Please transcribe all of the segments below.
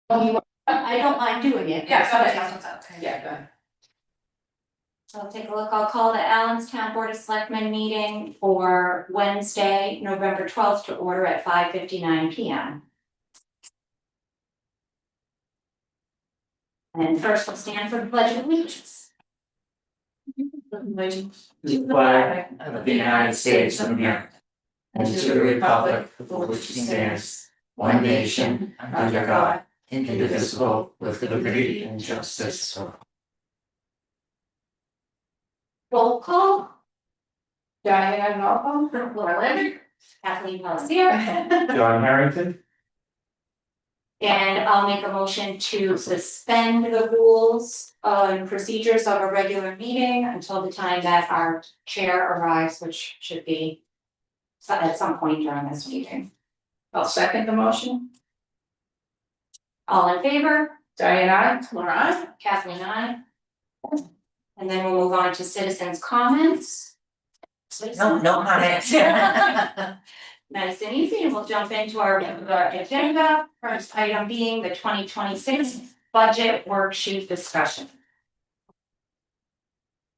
I don't mind doing it. Yeah, go ahead. Yeah, go ahead. So I'll take a look. I'll call the Allenstown Board of Selectmen meeting for Wednesday, November 12th to order at 5:59 p.m. And first we'll stand for the Pledge of Allegiance. To the flag of the United States of America, and to the republic for which it stands, one nation, under God, indivisible, with liberty and justice for all. Roll call. Diane Norfolk. Laura Leonard. Kathleen Pelletier. John Harrington. And I'll make a motion to suspend the rules and procedures of a regular meeting until the time that our chair arrives, which should be at some point during this meeting. I'll second the motion. All in favor? Diane, aye. Laura, aye. Kathleen, aye. And then we'll move on to citizens' comments. No comments. Nice and easy, and we'll jump into our agenda. First item being the 2026 budget worksheet discussion.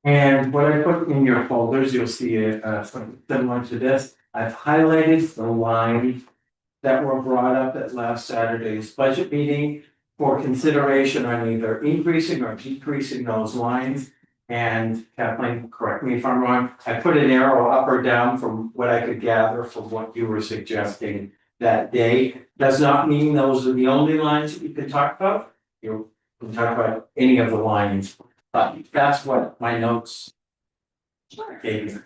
And what I put in your folders, you'll see something similar to this. I've highlighted the lines that were brought up at last Saturday's budget meeting for consideration on either increasing or decreasing those lines. And Kathleen, correct me if I'm wrong, I put an arrow up or down from what I could gather from what you were suggesting that day. Does not mean those are the only lines that you can talk about. You can talk about any of the lines, but that's what my notes gave me.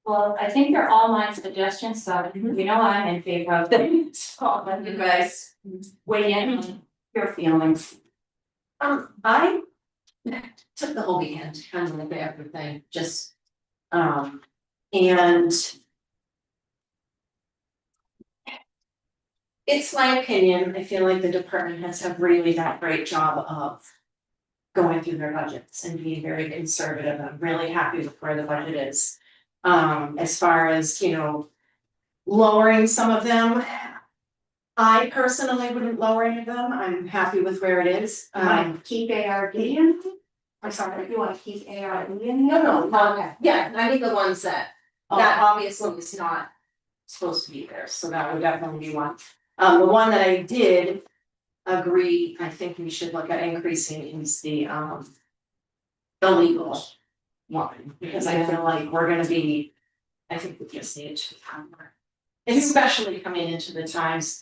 Well, I think they're all my suggestions, so you know I'm in favor of them. So I'll let you guys weigh in on your feelings. I took the whole weekend to kind of look at everything, just, and it's my opinion, I feel like the department heads have really done a great job of going through their budgets and being very conservative. I'm really happy with where the budget is. As far as, lowering some of them, I personally wouldn't lower any of them. I'm happy with where it is. You want to keep ARD in? I'm sorry, you want to keep ARD in? No, yeah, I think the ones that obviously is not supposed to be there, so that would definitely be one. The one that I did agree, I think we should look at increasing is the legal one, because I feel like we're gonna be, I think we just need to have more. Especially coming into the times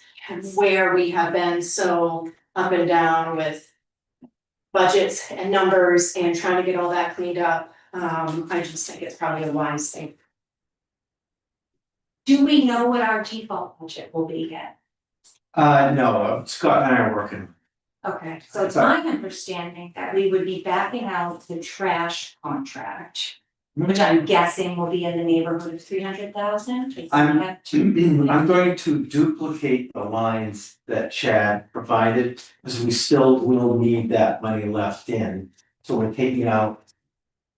where we have been so up and down with budgets and numbers and trying to get all that cleaned up. I just think it's probably a wise thing. Do we know what our default budget will be yet? No, Scott and I are working. Okay, so it's my understanding that we would be backing out the trash contract, which I'm guessing will be in the neighborhood of 300,000. I'm going to duplicate the lines that Chad provided, because we still will need that money left in. So we're taking out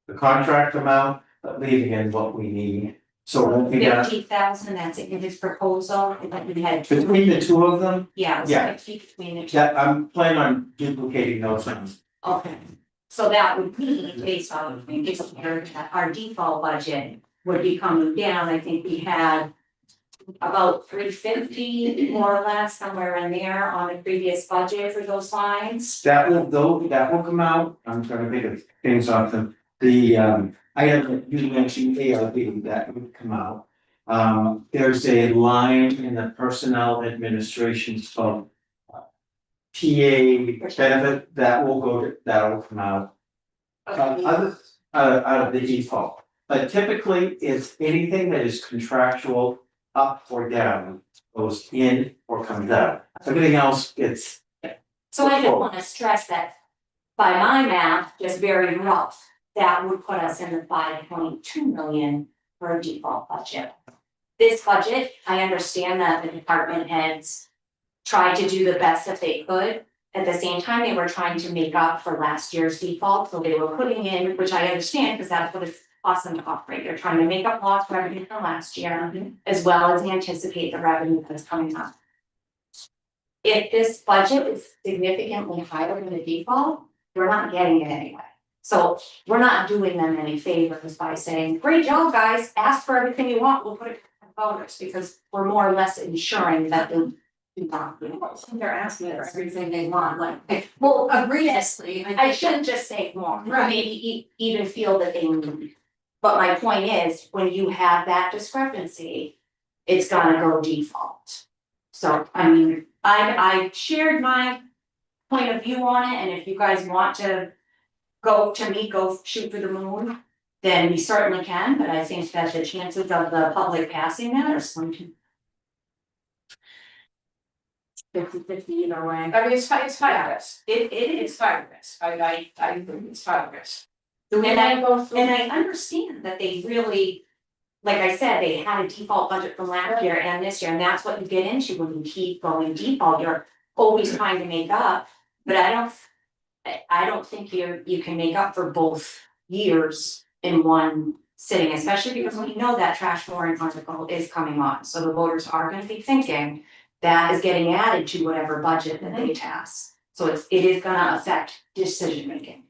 the contract amount, but leaving in what we need. So we'll be 50,000, that's in his proposal, that we had. between the two of them. Yeah, it's Yeah. 50 between the two. Yeah, I'm planning on duplicating those things. Okay, so that would be based on, our default budget would be coming down, I think we had about 350 more or less, somewhere in there on the previous budget for those lines. That will come out. I'm trying to think of things off them. I have, you mentioned ARB, that would come out. There's a line in the personnel administration fund. PA benefit, that will come out. Other, out of the default, but typically it's anything that is contractual, up or down, goes in or comes out. Everything else gets. So I just wanna stress that by my math, just very rough, that would put us in the 5.2 million for a default budget. This budget, I understand that the department heads tried to do the best that they could. At the same time, they were trying to make up for last year's default, so they were putting in, which I understand, because that's what it's awesome to operate. They're trying to make up lost revenue from last year, as well as anticipate the revenue that's coming up. If this budget is significantly higher than the default, we're not getting it anyway. So we're not doing them any favors by saying, great job, guys, ask for everything you want, we'll put it in voters, because we're more or less ensuring that they do not. They're asking for everything they want, like, well, egregiously, I shouldn't just say more, Right. maybe even feel that they need. But my point is, when you have that discrepancy, it's gonna go default. So, I mean, I shared my point of view on it, and if you guys want to go shoot for the moon, then we certainly can, but I think that the chances of the public passing that are slim to 50-50 either way. I mean, it's high risk. It It's is, high risk. I agree, it's high risk. Do we And wanna go through? and I understand that they really, like I said, they had a default budget from last year and this year, and that's what you get into when you keep going default, you're always trying to make up. But I don't think you can make up for both years in one sitting, especially because we know that trash warrant article is coming on, so the voters are gonna be thinking that is getting added to whatever budget that they pass. So it is gonna affect decision making.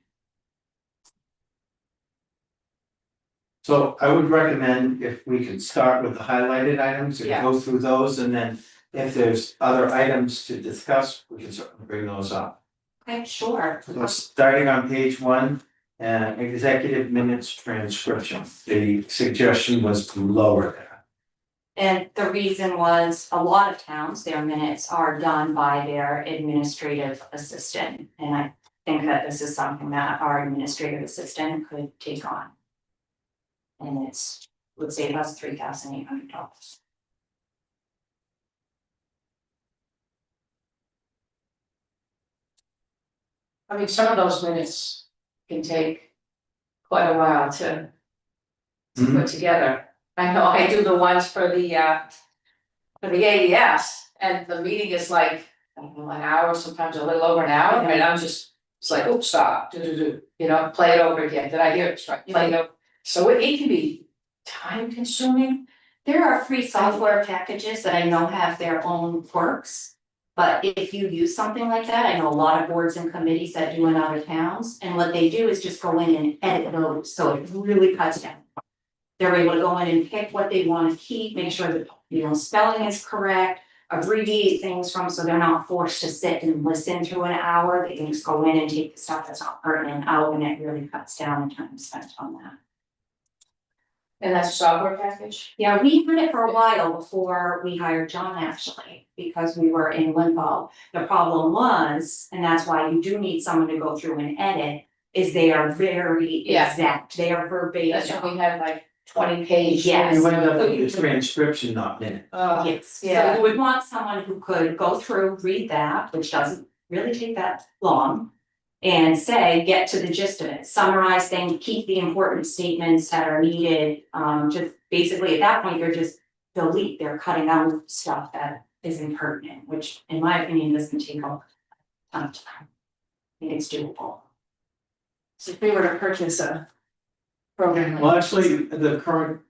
So I would recommend if we could start with the highlighted items and Yeah. go through those, and then if there's other items to discuss, we can certainly bring those up. Okay, sure. So starting on page one, executive minutes transcription, the suggestion was to lower that. And the reason was, a lot of towns, their minutes are done by their administrative assistant. And I think that this is something that our administrative assistant could take on. And would save us $3,800. I mean, some of those minutes can take quite a while to put together. I know I do the ones for the AES, and the meeting is like, I don't know, an hour, sometimes a little over an hour, and I'm just, it's like, oops, stop, you know, play it over again, did I hear it right, play it over. So it can be time consuming. There are free software packages that I know have their own quirks. But if you use something like that, I know a lot of boards and committees that do in other towns, and what they do is just go in and edit those, so it really cuts down. They're able to go in and pick what they want to keep, make sure that, you know, spelling is correct, abbreviate things from, so they're not forced to sit and listen to an hour. They can just go in and take the stuff that's not pertinent out, and it really cuts down the time spent on that. And that's a software package? Yeah, we had it for a while before we hired John, actually, because we were in limbo. The problem was, and that's why you do need someone to go through and edit, is they are very Yeah. exact, they are verbatim. That's when we had like 20 pages. Yes. You end up with the transcription, not minute. Yes, so Yeah. you would want someone who could go through, read that, which doesn't really take that long. And say, get to the gist of it, summarize things, keep the important statements that are needed, just basically at that point, they're just delete, they're cutting out stuff that is impertinent, which in my opinion doesn't take a ton of time. I think it's doable. So if we were to purchase a program like. Well, actually, the current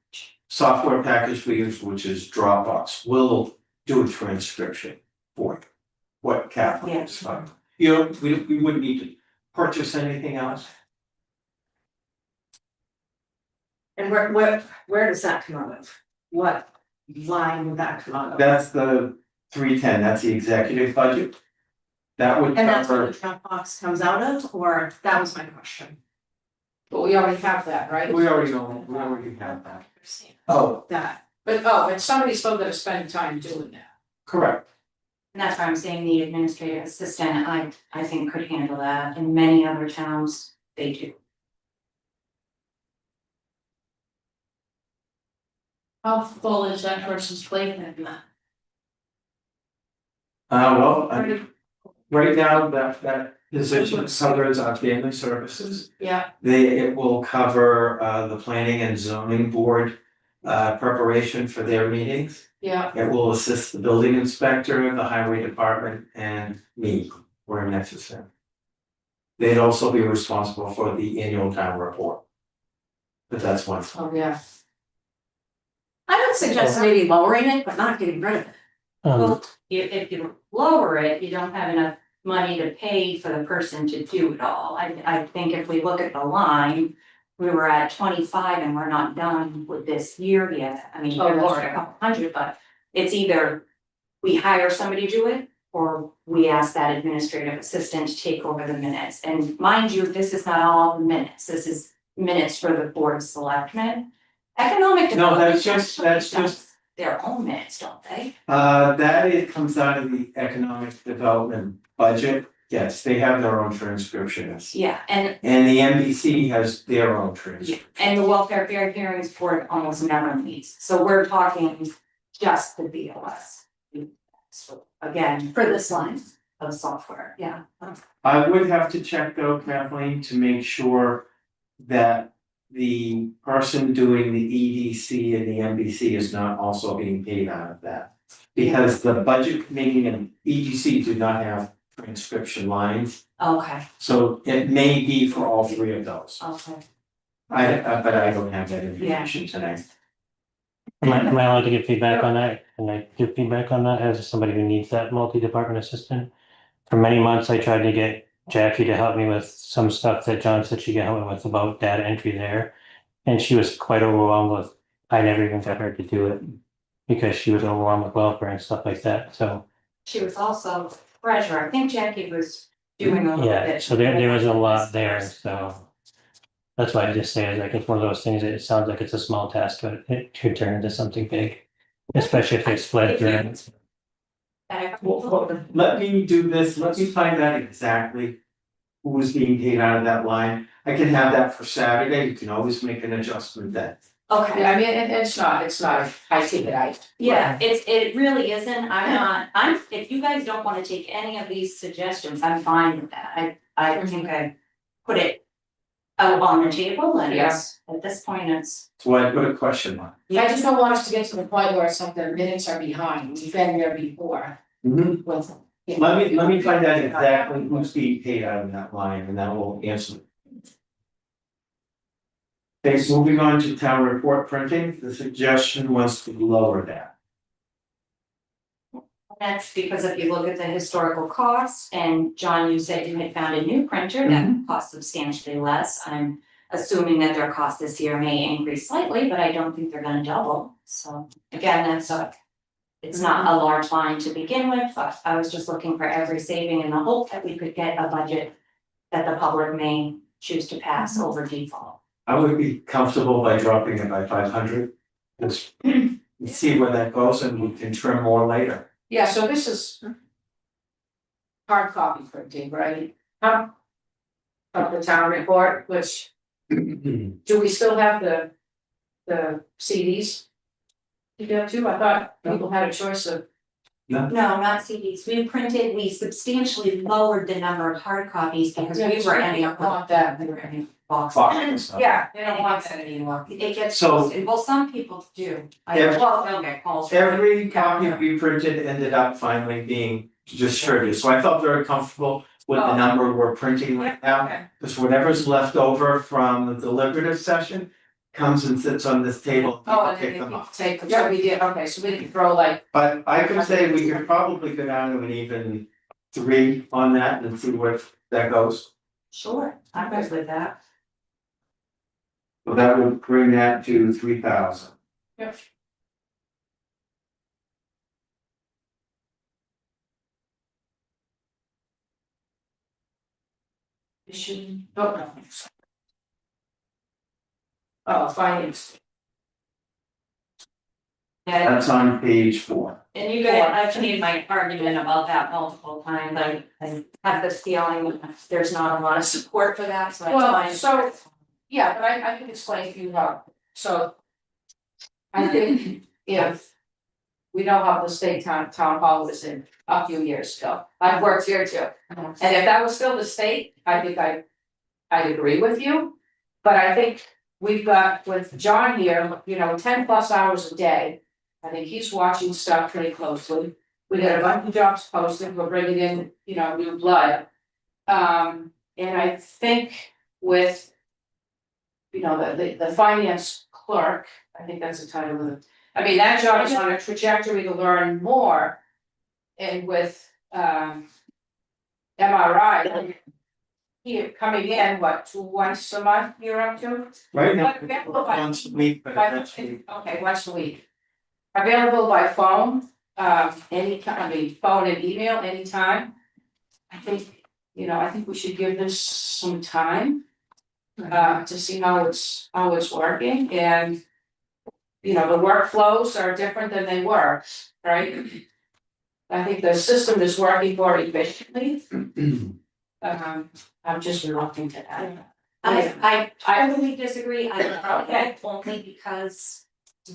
software package we use, which is Dropbox, will do a transcription for you. What Kathleen is talking. You know, we wouldn't need to purchase anything else. And where does that come out of? What line would that come out of? That's the 310, that's the executive budget. That would And that's where cover, the Dropbox comes out of, or that was my question. But we already have that, right? we already have that. Oh, That, And somebody's still gonna spend time doing that. correct. And that's why I'm saying the administrative assistant, I think could handle that, in many other towns, they do. How full is that person's plate then? Right now, that position covers our family services. Yeah. It will cover the planning and zoning board preparation for their meetings. Yeah, It will assist the building inspector, the highway department, and me where necessary. They'd also be responsible for the annual town report. but that's one thing. Oh, yeah. I would suggest maybe lowering it, but not getting rid of it. Well, if you lower it, you don't have enough money to pay for the person to do it all. I think if we look at the line, we were at 25 and we're not done with this year yet. I mean, Oh, we're that's lowered a right. couple hundred, but it's either we hire somebody to do it or we ask that administrative assistant to take over the minutes. And mind you, this is not all the minutes. This is minutes for the board of selectmen. Economic No, development. that's just- actually does their own minutes, don't they? That it comes out of the economic development budget, yes, they have their own transcriptionists. Yeah, and And the NBC has their own transcript. and the welfare fair hearings board almost never meets, so we're talking just the BOS. So again, For this line. of software, yeah. I would have to check though, Kathleen, to make sure that the person doing the EDC and the NBC is not also being paid out of that. Because the budget committee and EDC do not have transcription lines, Okay, so it may be for all three of those. okay. But I don't have that information tonight. Am I allowed to give feedback on that? Can I give feedback on that as somebody who needs that multi-department assistant? For many months, I tried to get Jackie to help me with some stuff that John said she could help me with about data entry there. And she was quite overwhelmed with, I never even got her to do it because she was overwhelmed with welfare and stuff like that, so. She was also treasurer, I think Jackie was doing a little bit. Yeah, so there was a lot there, so. That's why I just say, it's like, it's one of those things that it sounds like it's a small task, but it could turn into something big. Especially if it's fled through. Well, let me do this, let me find out exactly who's being paid out of that line. I can have that for Saturday, you can always make an adjustment then. Okay. Yeah, I mean, it's not a high ticket item. Yeah, it really isn't, if you guys don't wanna take any of these suggestions, I'm fine with that, I think I put it out on the table and it's, at this point, it's. So I put a question mark. I just don't want us to get to the point where some of the minutes are behind, we've been there before with. you know, Let me find out exactly who's being paid out of that line and then we'll answer. Thanks, moving on to town report printing, the suggestion was to lower that. That's because if you look at the historical costs, and John, you said you had found a new printer that costs substantially less. I'm assuming that their cost this year may increase slightly, but I don't think they're gonna double. So again, it's not a large line to begin with, but I was just looking for every saving in the hope that we could get a budget that the public may choose to pass over default. I would be comfortable by dropping it by 500. Let's see where that goes and we can trim more later. Yeah, so this is. Hard copy printing, right? Of the town report, which, do we still have the CDs? You do too, I thought people had a choice of. No, not CDs. We substantially lowered the number of hard copies because we were ending up with. Want that. We were ending box. Box and stuff. Yeah, they don't want that anymore. It gets, So- well, some people do. Every- They'll get calls. from- Every copy we printed ended up finally being distributed, so I felt very comfortable with the Oh. number we're printing right now. Okay. Because whatever's left over from the deliberative session comes and sits on this table, Oh, people and pick then them you up. take them, so we did, okay, so we didn't throw like, But I could say we could probably go down to an even 3 on that and see where that goes. Sure, I'm good with that. So that would bring that to 3,000. yep. Oh, no. Oh, finance. Yeah, That's on page 4. and you guys, I've made my argument about that multiple times, I have this feeling that there's not a lot of support for that, so that's Well, why. so- Yeah, but I can explain to you how, so. I think if. We know how the state town hall was in a few years ago, I've worked here too, and if that was still the state, I think I'd agree with you. But I think we've got with John here, 10+ hours a day. I think he's watching stuff pretty closely. We got a bunch of jobs posted, we're bringing in, new blood. And I think with. you know, the finance clerk, I think that's the title of it. I mean, that job is on a trajectory to learn more. And with, MRI. Here, coming in, what, once a month you're up to? Right now, Available by- once a week, but eventually. Okay, once a week. Available by phone, anytime, I mean, phone and email anytime. I think, you know, I think we should give this some time. To see how it's working and. You know, the workflows are different than they were, right? I think the system is working more efficiently. I'm just reluctant to add. I totally disagree, I only because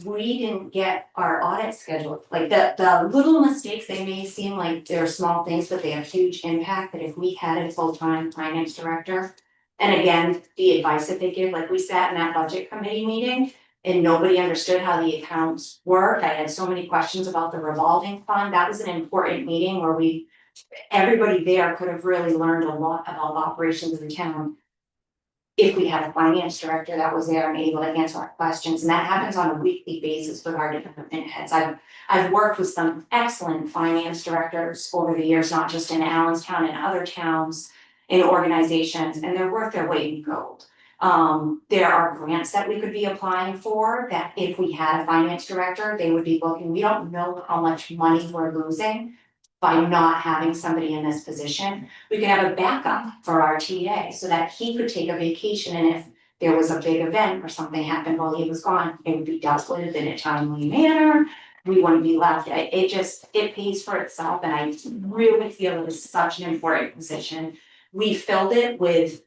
we didn't get our audit scheduled, like the little mistakes, they may seem like they're small things, but they have huge impact, that if we had a full-time finance director. And again, the advice that they give, like we sat in that budget committee meeting and nobody understood how the accounts work, I had so many questions about the revolving fund, that was an important meeting where everybody there could have really learned a lot about the operations of the town. If we had a finance director that was there and able to answer our questions, and that happens on a weekly basis with our department heads. I've worked with some excellent finance directors over the years, not just in Allenstown and other towns and organizations, and they're worth their weight in gold. There are grants that we could be applying for that if we had a finance director, they would be looking, we don't know how much money we're losing by not having somebody in this position. We can have a backup for our TA so that he could take a vacation, and if there was a big event or something happened while he was gone, it would be dealt with in a timely manner. We wouldn't be left, it pays for itself, and I really feel it is such an important position. We filled it with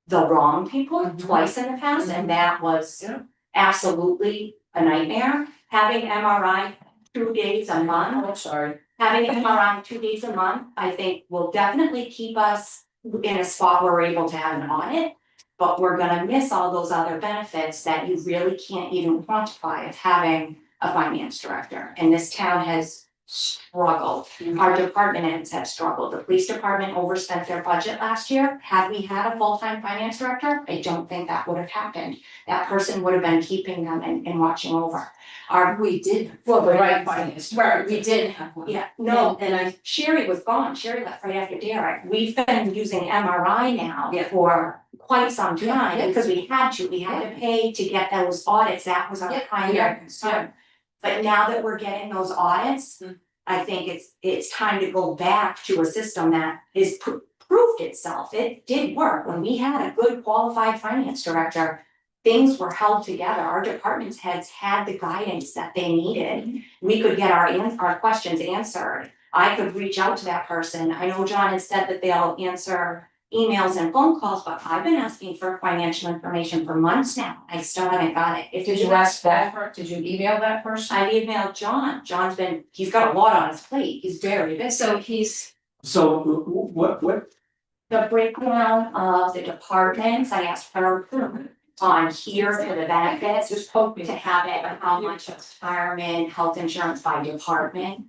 the wrong people twice in the past, and that was absolutely a nightmare. Having MRI 2 days a month. Oh, sorry. Having them around 2 days a month, I think will definitely keep us in a spot where we're able to have an audit. But we're gonna miss all those other benefits that you really can't even quantify of having a finance director. And this town has struggled. Our department heads have struggled. The police department overspent their budget last year. Had we had a full-time finance director, I don't think that would have happened. That person would have been keeping them and watching over. We did. Well, the right finance. Right, we did have one. Yeah, no, And Sherry was gone, Sherry left right after Derek, we've been using MRI now Yeah. for quite some time, Yeah. because we had to pay to get those audits, that was our Yeah. primary concern. But now that we're getting those audits, I think it's time to go back to a system that is proved itself, it did work, when we had a good qualified finance director. Things were held together, our department heads had the guidance that they needed, we could get our questions answered. I could reach out to that person, I know John has said that they'll answer emails and phone calls, but I've been asking for financial information for months now, I still haven't got it. Did you ask that, did you email that person? I've emailed John, he's got a lot on his plate, he's very busy. So what, The breakdown of the departments, I asked her on here for the benefits, Just poke me. to have it, how much of firemen, health insurance by department.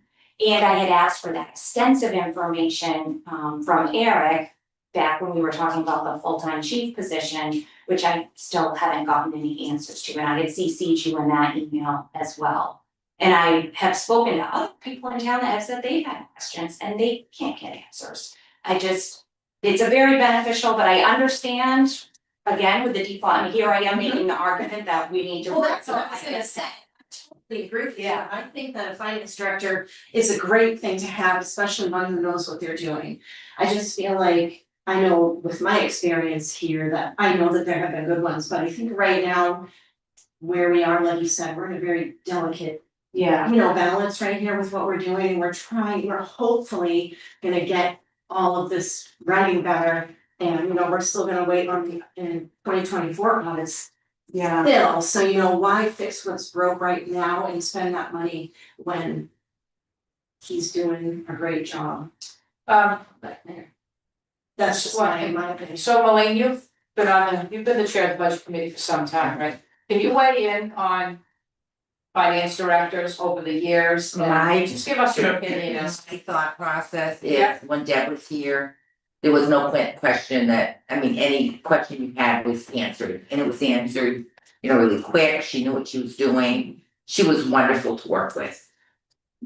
And I had asked for that extensive information from Eric back when we were talking about the full-time chief position, which I still haven't gotten any answers to, and I had CC'd you in that email as well. And I have spoken to other people in town that have said they've had questions and they can't get answers. It's a very beneficial, but I understand, again, with the default, I mean, here I am making the argument that we need to. Well, that's what I was gonna say. I totally agree with you. Yeah. I think that a finance director is a great thing to have, especially one who knows what they're doing. I just feel like, I know with my experience here that I know that there have been good ones, but I think right now. Where we are, like you said, we're in a very delicate, Yeah. balance right here with what we're doing. We're hopefully gonna get all of this running better. And we're still gonna wait on the in 2024 audits Yeah. still, so why fix what's broke right now and spend that money when he's doing a great job, but that's just my opinion. So Malane, you've been the chair of the budget committee for some time, right? Can you weigh in on finance directors over the years? My- Just give us your opinion as. My thought process Yeah. is when Deb was here, There was no question that, I mean, any question you had was answered, and it was answered, really quick. She knew what she was doing. She was wonderful to work with.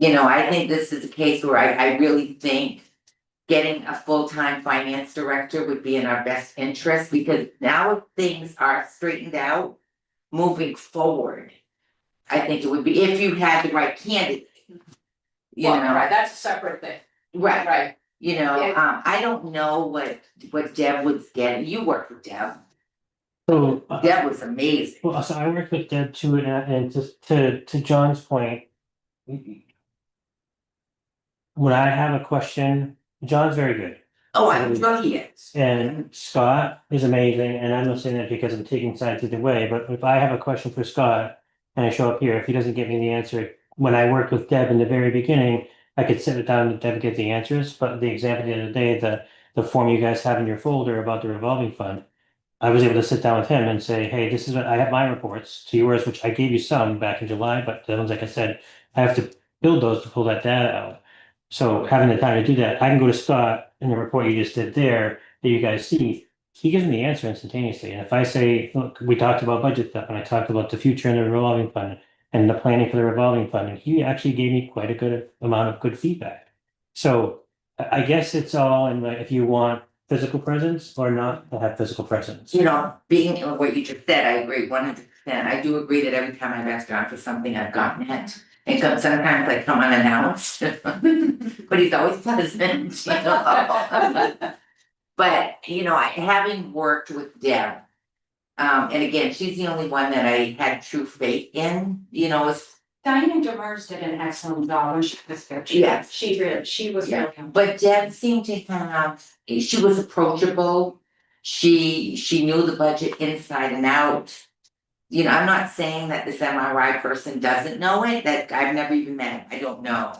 I think this is a case where I really think getting a full-time finance director would be in our best interest, because now things are straightened out, moving forward. I think it would be, if you had the right candidate. Right, that's a separate thing, Right, right, I don't know what Deb was getting. You worked with Deb. So, Deb was amazing. well, so I worked with Deb too, and just to John's point. When I have a question, John's very good, Oh, I'm sure he is. and Scott is amazing, and I'm not saying that because I'm taking sides either way, but if I have a question for Scott. And I show up here, if he doesn't give me the answer, when I worked with Deb in the very beginning, I could sit down with Deb and get the answers, but the example the other day, the form you guys have in your folder about the revolving fund. I was able to sit down with him and say, hey, this is what I have my reports to yours, which I gave you some back in July, but the ones, like I said, I have to build those to pull that data out. So having the time to do that, I can go to Scott in the report you just did there that you guys see. He gives me the answer instantaneously. And if I say, look, we talked about budget stuff and I talked about the future and the revolving fund and the planning for the revolving fund, and he actually gave me quite a good amount of good feedback. So I guess it's all in like if you want physical presence or not to have physical presence. Being what you just said, I agree 100%. I do agree that every time I've asked John for something, I've gotten it. And sometimes I come unannounced, but he's always pleasant, But, having worked with Deb, and again, she's the only one that I had true faith in, Diane Demers did an excellent job when she was here. Yes. She was Yeah. really. But Deb seemed to have, she was approachable. She knew the budget inside and out. I'm not saying that this MRI person doesn't know it, that I've never even met him, I don't know.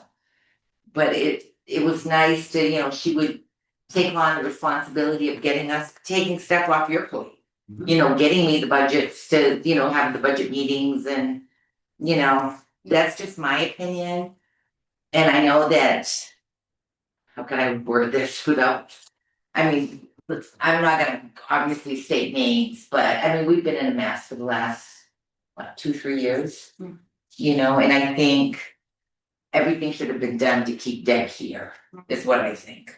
But it was nice to, she would take on the responsibility of taking stuff off your plate. Getting me the budgets to, have the budget meetings and, that's just my opinion. And I know that, how can I word this without, I'm not gonna obviously state names, but we've been in a mess for the last, 2-3 years? And I think everything should have been done to keep Deb here, is what I think.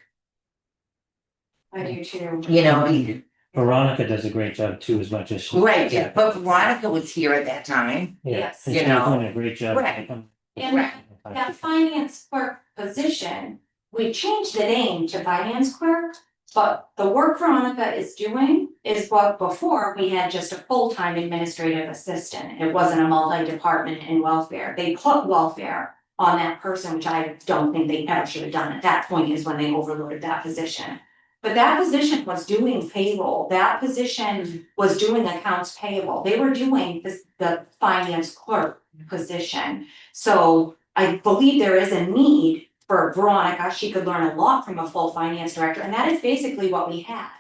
I do too. Veronica does a great job too, as much as she. Right, yeah, but Veronica was here at that time. Yeah, Yes. and she's doing a great job. Right. And that finance clerk position, we changed the name to finance clerk. But the work Veronica is doing is what before we had just a full-time administrative assistant. It wasn't a multi-department in welfare. They put welfare on that person, which I don't think they ever should have done. At that point is when they overloaded that position. But that position was doing payroll. That position was doing accounts payable. They were doing the finance clerk position. So I believe there is a need for Veronica. She could learn a lot from a full finance director, and that is basically what we have.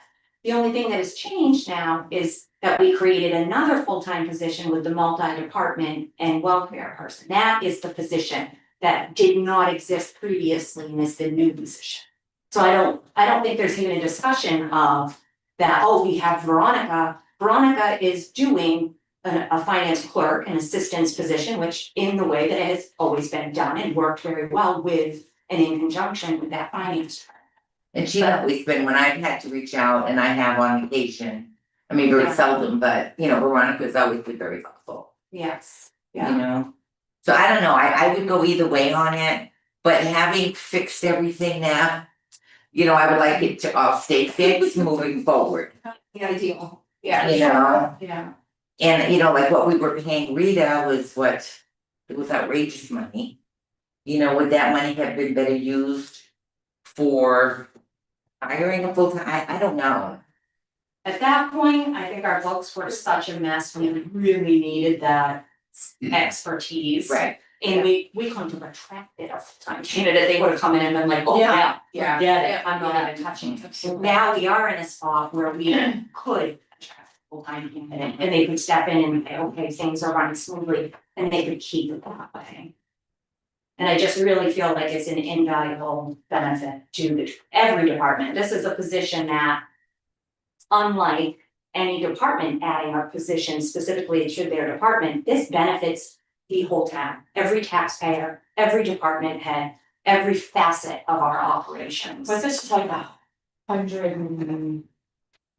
The only thing that has changed now is that we created another full-time position with the multi-department and welfare person. That is the position that did not exist previously and is the new position. So I don't think there's even a discussion of that, oh, we have Veronica. Veronica is doing a finance clerk and assistant's position, which in the way that it has always been done and worked very well with and in conjunction with that finance department. And she's always been, when I've had to reach out and I have on vacation, very seldom, but Veronica's always been very helpful. Yes, So I don't know, I would go either way on it, but having fixed everything now, I would like it to all stay fixed moving forward. the ideal. Yeah. And like what we were paying Rita it was outrageous money. Would that money have been better used for hiring a full-time, I don't know. At that point, I think our books were such a mess, we really needed that expertise. Right. And we couldn't have attracted a full-time candidate, they would have come in and been like, oh, yeah, Yeah. get it, I'm not even touching it. Now we are in a spot where we could attract a full-time candidate, and they could step in and say, okay, things are running smoothly, and they could keep it that way. And I just really feel like it's an invaluable benefit to every department. This is a position that, unlike any department adding a position specifically to their department, this benefits the whole town, every taxpayer, every department head, every facet of our operations. But this is like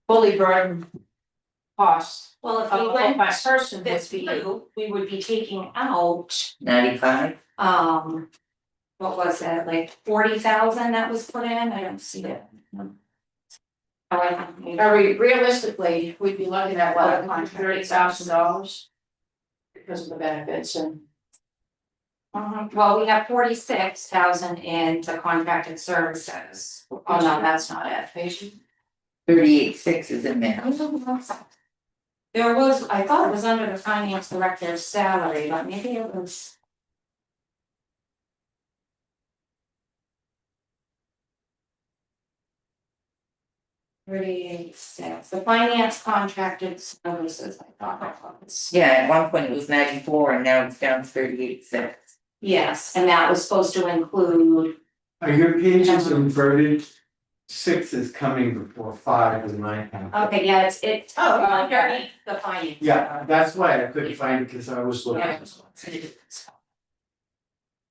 fully burdened costs Well, if of we a went full-time person would this be. view, we would be taking out, 95? what was it, like 40,000 that was put in, I don't see it. Realistically, we'd be looking at what, $130,000? Because of the benefits and. Well, we have 46,000 in the contracted services. Oh, no, that's not it. 38.6 is in there. There was, I thought it was under the finance director's salary, but maybe it was. $38,600, the finance contracted services, I thought it was. Yeah, at one point it was 94 and now it's down to 38.6. Yes, and that was supposed to include, Are your pages inverted? 6 is coming before 5 in my account. okay, yeah, it's Oh, underneath the finance. Yeah, that's why I couldn't find it, because I was looking. Yeah.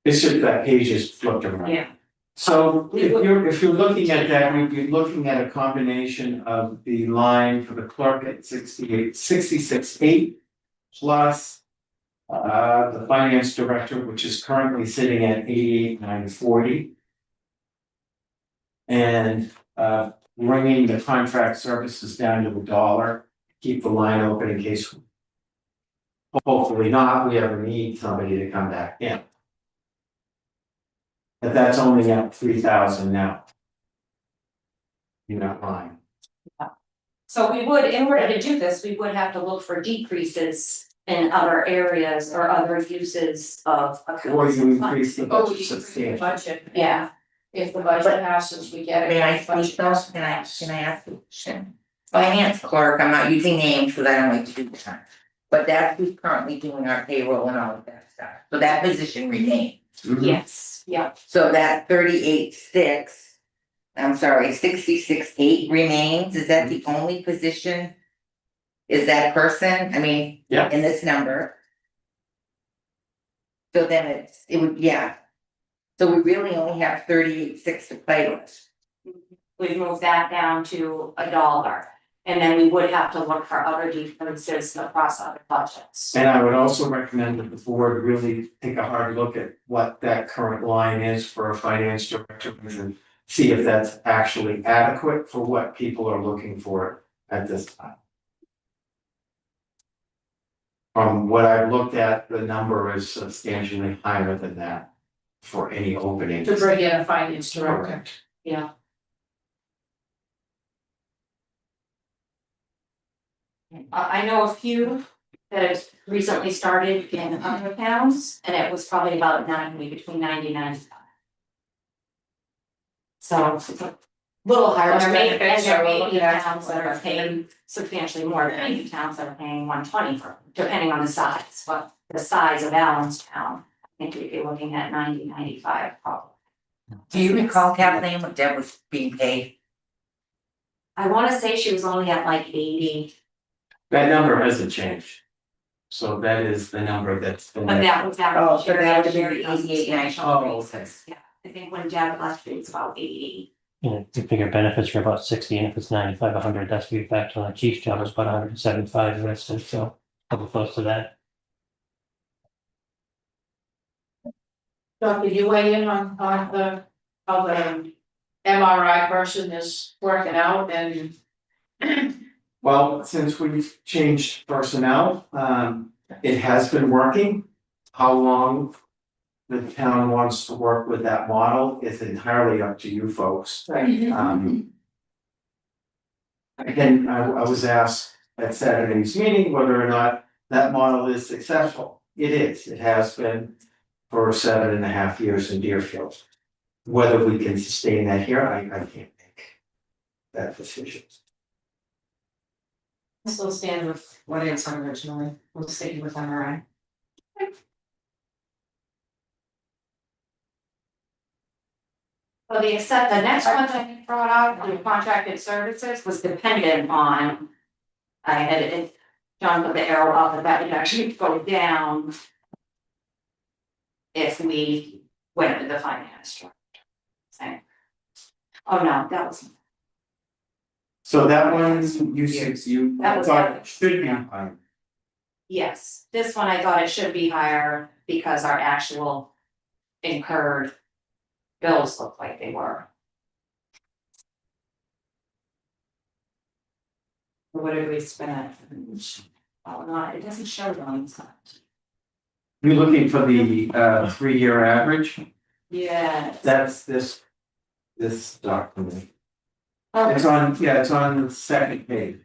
It's just that page is flipped around. Yeah. So if you're looking at that, we'd be looking at a combination of the line for the clerk at 66.8 plus. The finance director, which is currently sitting at 88,940. And bringing the contract services down to $1, keep the line open in case. Hopefully not, we ever need somebody to come back in. But that's only at 3,000 now. You're not lying. So we would, in order to do this, we would have to look for decreases in other areas or other uses of accounts. Or you and funds. increase the Oh, budget you increase the substantially. budget. Yeah, If the budget passes, we get it. May I speak though? Can I ask a question? Finance clerk, I'm not using names because I don't like to do that. But that's who's currently doing our payroll and all of that stuff. So that position remains. Mhm. yes, yeah, So that 38.6, I'm sorry, 66.8 remains, is that the only position? Is that person, I mean, Yeah. in this number? So then it would, yeah. So we really only have 38.6 to play with. we'd move that down to $1. And then we would have to look for other differences across other budgets. And I would also recommend that the board really take a hard look at what that current line is for a finance director and see if that's actually adequate for what people are looking for at this time. From what I've looked at, the number is substantially higher than that for any opening. To bring in a finance director. Correct. Yeah. I know a few that have recently started in other towns, and it was probably about between 90 and 95. So it's a little higher, Plus there may, and benefits, there so we're may be looking at towns that are paying substantially more, there may be towns that are paying 120 for, depending on the size, but the size of Allen's town, I think we'd be looking at 90, 95 probably. Do you recall, Kathleen, what Deb was being paid? I wanna say she was only at like 80, That number hasn't changed. So that is the number that's been. but that was that. Oh, so that would have been Sherry the 88.9. Oh, okay. Yeah, I think when Deb left, it was about 80. You know, you figure benefits are about 60, and if it's 95, 100, that's what you factor on. The chief's job is about 175, the rest is so couple close to that. So could you weigh in on the, how the MRI person is working out and. Well, since we've changed personnel, it has been working. How long the town wants to work with that model is entirely up to you folks. Again, I was asked at Saturday's meeting whether or not that model is successful. It is, it has been for 7.5 years in Deerfield. Whether we can sustain that here, I can't make that decision. Still stand with what it's originally, we'll stick with MRI. So the next one that I brought up, the contracted services, was dependent on. I had it, John put the arrow up, and that would actually go down. If we went with the finance director. Same. Oh, no, that was, So that one, you said you That was- thought it should be higher. yes, this one I thought it should be higher because our actual incurred bills look like they were. What did we spend? Oh, no, it doesn't show it on the side. You're looking for the 3-year average, Yeah. that's this document. Oh, It's on, yeah, it's on the second page,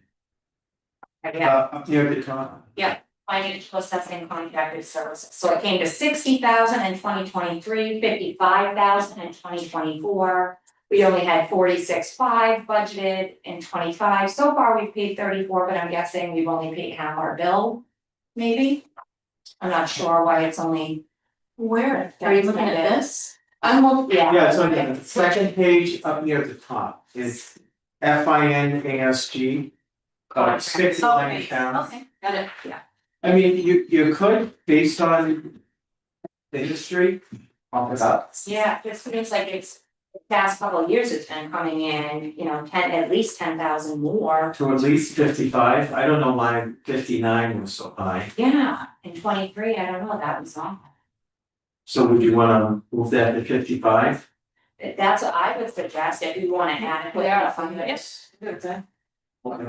yeah, up near the top. financial assessing contracted services, so it came to 60,000 in 2023, 55,000 in 2024. We only had 46.5 budgeted in 25, so far we've paid 34, but I'm guessing we've only paid half our bill, maybe. I'm not sure why it's only. Where, are you looking at this? Yeah. Yeah, it's on the second page up near the top, it's FINASG. Contract. 69 pounds. Okay, got it. I mean, you could, based on the history, bump it up. Yeah, it seems like it's, the past couple of years, it's been coming in, at least 10,000 more. To at least 55, I don't know why 59 was so high. Yeah, in 23, I don't know, that was on. So would you wanna move that to 55? That's what I would suggest if you wanna add it. Yeah, Fund it. yes. Good, then. Yeah.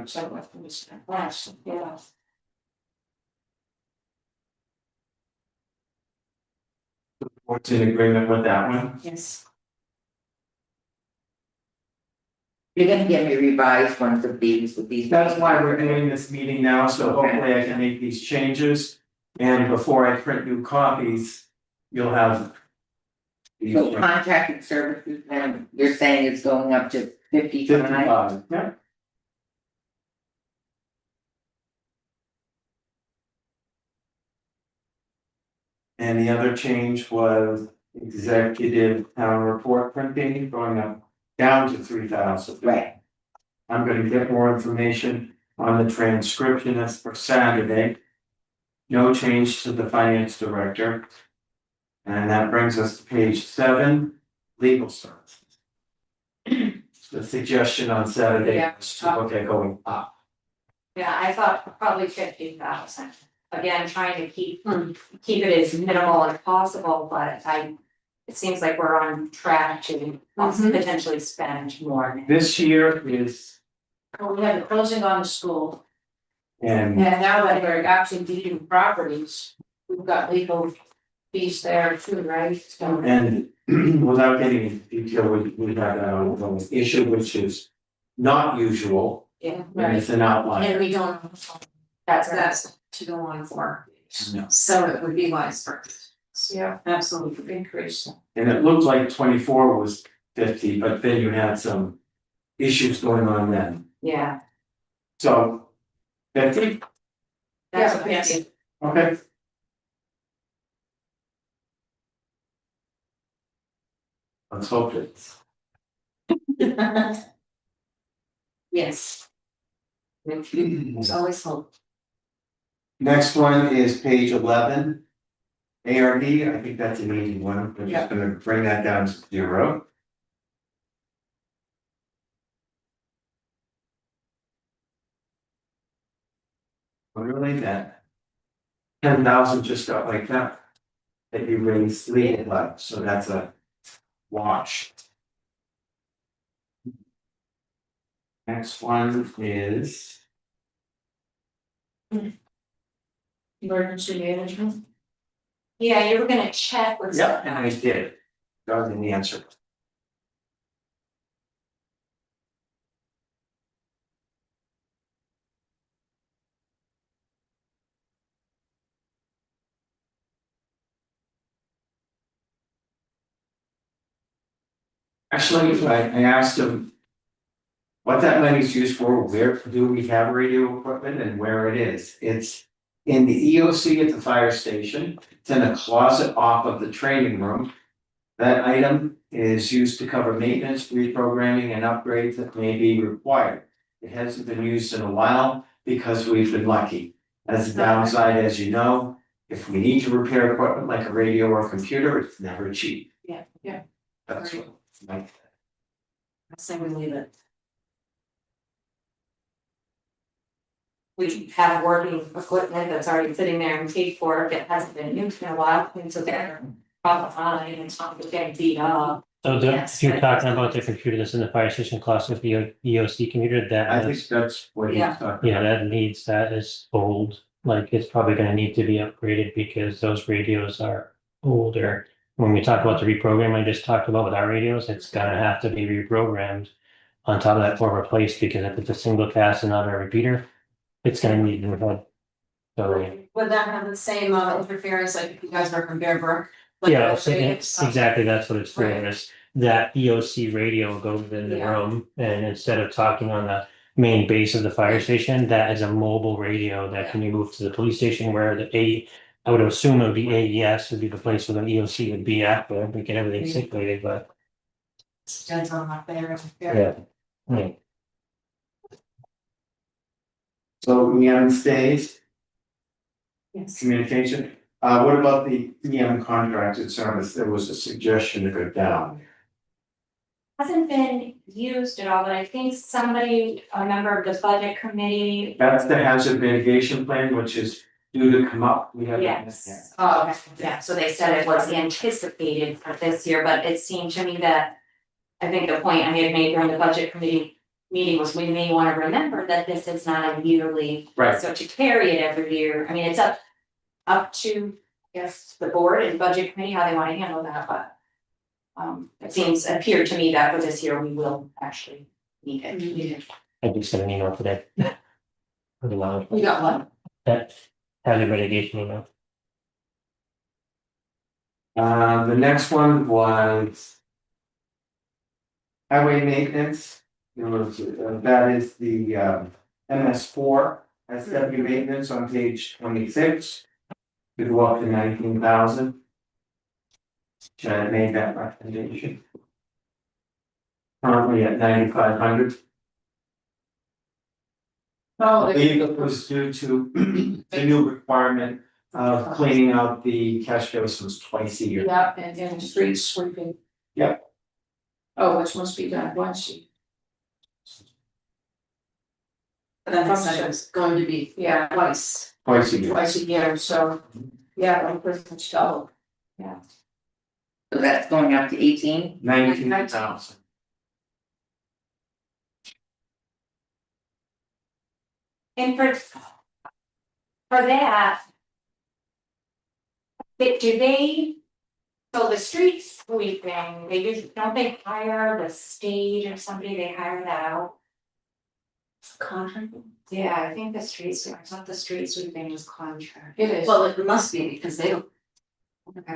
What's in agreement with that one? Yes. You're gonna get me revised ones of these with these. That's why we're doing this meeting now, so hopefully I can make these changes. And before I print new copies, you'll have. these So contracted services, and you're saying it's going up to 55? 55, yeah. And the other change was executive town report printing going up down to 3,000. Right, I'm gonna get more information on the transcriptionist for Saturday. No change to the finance director. And that brings us to page 7, legal services. The suggestion on Saturday Yeah. was to look at going up. Yeah, I thought probably 50,000. Again, trying to keep it as minimal as possible, but it seems like we're on track to potentially spend more. This year is, Well, we had the closing on the school, and and now that we're actually deeding properties, we've got legal fees there too, right? So, And without getting into detail, we have an issue which is not usual, Yeah. and it's an outlier. And we don't know that's to go on for, No. so it would be wise for, yeah, absolutely. increase. And it looked like 24 was 50, but then you had some issues going on then. Yeah. So 50, That's Yeah, what yes. I think. okay. Let's hope it's. Yes, there's always hope. Next one is page 11. ARD, I think that's an easy one, we're just gonna bring that down to 0. Really, that 10,000 just got like that. That you raised legal left, so that's a wash. Next one is, Emergency management. Yeah, you were gonna check with. yeah, and I did. That was in the answer. Actually, I asked him. What that money's used for, where do we have radio equipment and where it is? It's in the EOC at the fire station, it's in a closet off of the training room. That item is used to cover maintenance, reprogramming, and upgrades that may be required. It hasn't been used in a while because we've been lucky. As a downside, as you know, if we need to repair equipment like a radio or a computer, it's never cheap. Yeah. That's what, like, I say we leave it. We have working equipment that's already sitting there and paid for, that hasn't been used in a while, and so they're probably fine, and it's not getting beat up. So Yes, if you're but- talking about the computer that's in the fire station class with the EOC computer, that I think has, that's what he's Yeah. talking yeah, about. that is old. Like, it's probably gonna need to be upgraded because those radios are older. When we talk about the reprogram I just talked about with our radios, it's gonna have to be reprogrammed on top of that or replaced, because if it's a single cast and not a repeater, it's gonna need new head. So, Would that have the same interference like if you guys work from Bear Brook? Like yeah, those so radios? exactly, that's what it's for, Right. is that EOC radio goes in the Yeah. room, and instead of talking on the main base of the fire station, that is a mobile radio that can be moved to the police station where I would assume it would be AES would be the place where the EOC would be at, but we get everything situated, but Depends on what they're. yeah. Yeah. So EM stays, Yes. communication, what about the EM contracted service? There was a suggestion to go down. Hasn't been used at all, but I think somebody, a member of the budget committee. That's the hazard mitigation plan, which is due to come up, we haven't. Yes. Oh, okay, yeah, so they said it was anticipated for this year, but it seemed to me that. I think the point I had made during the budget committee meeting was we may wanna remember that this is not a yearly. Right. So to carry it every year, I mean, it's up to, I guess, the board and budget committee, how they wanna handle that, but. It appeared to me that for this year, we will actually need it. I just got an email today. For the lounge. You got one? That hazard mitigation email. The next one was. Highway maintenance, that is the MS4, SW maintenance on page 26. Could go up to 19,000. Should I make that recommendation? Currently at 9,500. I No, believe it was due to the new requirement of cleaning out the catch basins twice a year. yeah, and then street sweeping. Yep. Oh, which must be done once, But then they said it was going to be yeah, twice. Twice a year. twice a year, so, yeah, I'm pretty much double. So that's going up to 18? 19,000. And for that. Do they? So the street sweeping, they just, don't they hire the stage or somebody, they hire that out? Contract? Yeah, I think the street sweeping, I thought the street sweeping was contract. It is. Well, it must be because they don't.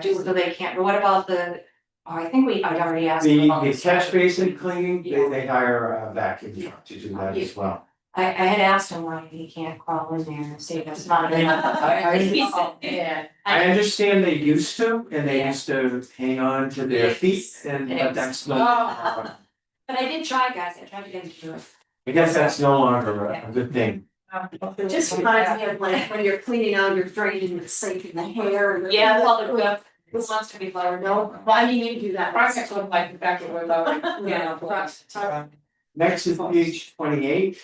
So they can't, but what about the, I think I already asked. The about the this. catch basin cleaning, Yeah. they hire a vacuum truck to do that as well. I had asked him why he can't crawl in there and save us money. He said, Yeah, I understand they used to, and they Yeah. used to hang on to their feet, And it but was- that's Oh. no. But I did try, guys, I tried to get him to do it. I guess that's no longer a good thing. It just reminds me of like when you're cleaning out your drain and it's sinking the hair and. Yeah, well, who wants to be lower? No, why do you do that? projects look like the back of the road. Yeah. Next is page 28.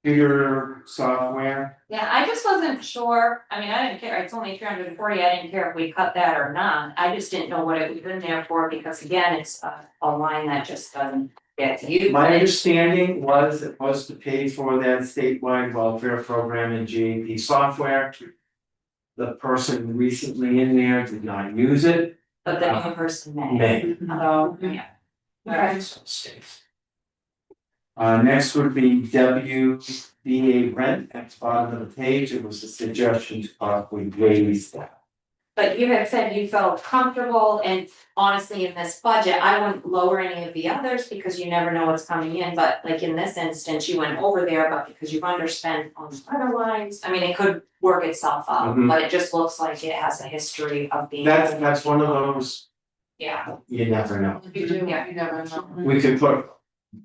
Computer software, Yeah, I just wasn't sure, I mean, I didn't care, it's only 340. I didn't care if we cut that or not, I just didn't know what it was in there for, because again, it's a line that just doesn't get used. my understanding was it was to pay for that statewide welfare program and GAP software. The person recently in there did not use it, But the new person may. may. Oh, yeah. Next would be WBA rent, at the bottom of the page, it was a suggestion to possibly raise that. But you had said you felt comfortable, and honestly, in this budget, I wouldn't lower any of the others because you never know what's coming in, but like in this instance, you went over there, but because you've underspent on other lines, I mean, it could work itself out, Mhm. but it just looks like it has a history of being. That's one of those, Yeah, you never know. You do, Yeah. you never know. We could put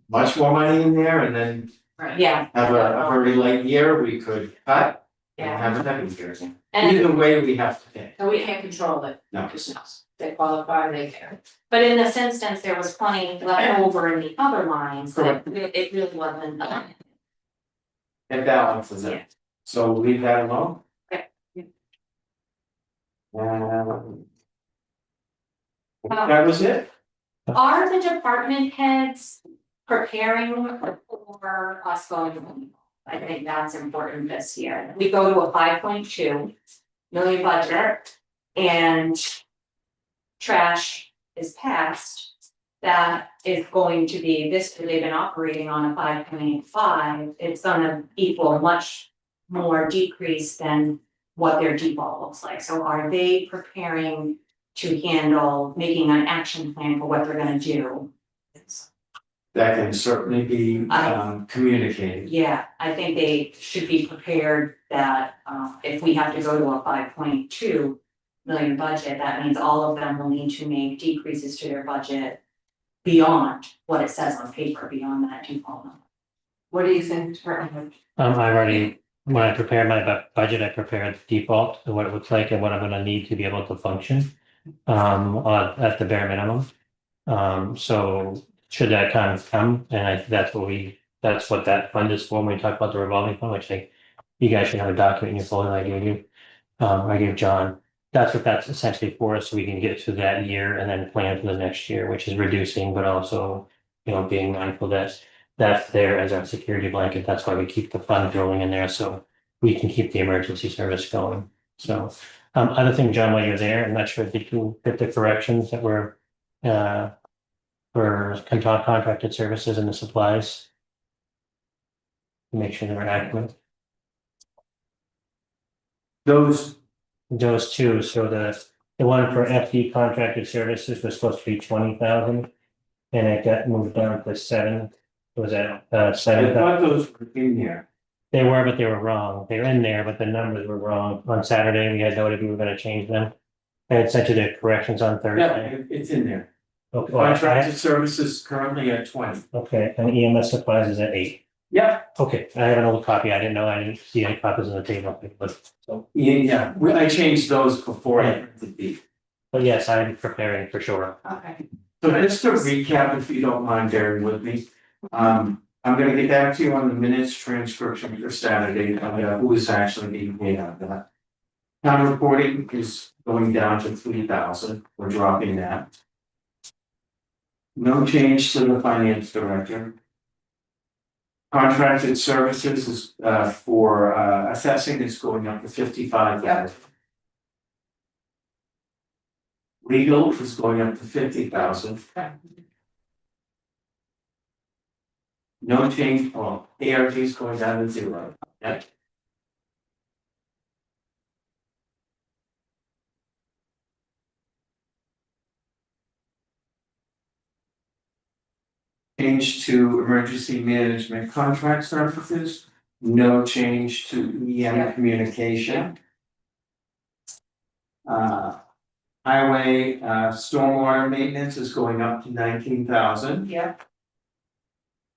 much more money in there and then Right. yeah, have a very light year, we could cut and yeah, have a heavy year. and, Either way, we have to pay. So we can't control it. No. Because they qualify, they can. but in this instance, there was plenty left over in the other lines, that Correct. it really wasn't. It balances Yeah. it. So leave that alone. Okay. That was it. Are the department heads preparing for us going? I think that's important this year. We go to a 5.2 million budget and trash is passed. That is going to be this, they've been operating on a 5.5. It's gonna equal much more decrease than what their default looks like. So are they preparing to handle making an action plan for what they're gonna do? That can certainly be communicated. Yeah, I think they should be prepared that if we have to go to a 5.2 million budget, that means all of them will need to make decreases to their budget beyond what it says on paper, beyond that default number. What do you think, Department head? I've already, when I prepare my budget, I prepare the default, and what it looks like and what I'm gonna need to be able to function. At the bare minimum. So should that kind of come, and I think that's what that fund is for, when we talk about the revolving fund, which you guys should have a document in your folder I gave you. I gave John, that's what that's essentially for, so we can get through that year and then plan for the next year, which is reducing, but also, being mindful that that's there as our security blanket. That's why we keep the fund rolling in there, so we can keep the emergency service going. So, other thing, John, while you're there, I'm not sure, did you get the corrections that were, for contracted services and the supplies? Make sure they were accurate. Those, Those two, so the one for FD contracted services was supposed to be 20,000. And it got moved down to 7. Was that I 7? thought those were in here. They were, but they were wrong. They were in there, but the numbers were wrong. On Saturday, we had noted we were gonna change them. I had sent you the corrections on No, Thursday. it's in there. Okay, well, Contracted services currently at 20. okay, and EMS supplies is at 8. Yeah, Okay, I have an old copy. I didn't see any copies on the table, but so, yeah, I changed those before I printed these. but yes, I'm preparing for sure. Okay. So just to recap, if you don't mind bearing with me, I'm gonna get back to you on the minutes transcription for Saturday, who is actually being paid out of that. Town reporting is going down to 3,000, we're dropping that. No change to the finance director. Contracted services is for assessing is going up to 55,000. Legal is going up to 50,000. No change, ART is going down to 0. Yeah. Change to emergency management contract services, no change to EM communication. Highway, stormwater maintenance is going up to 19,000. Yeah.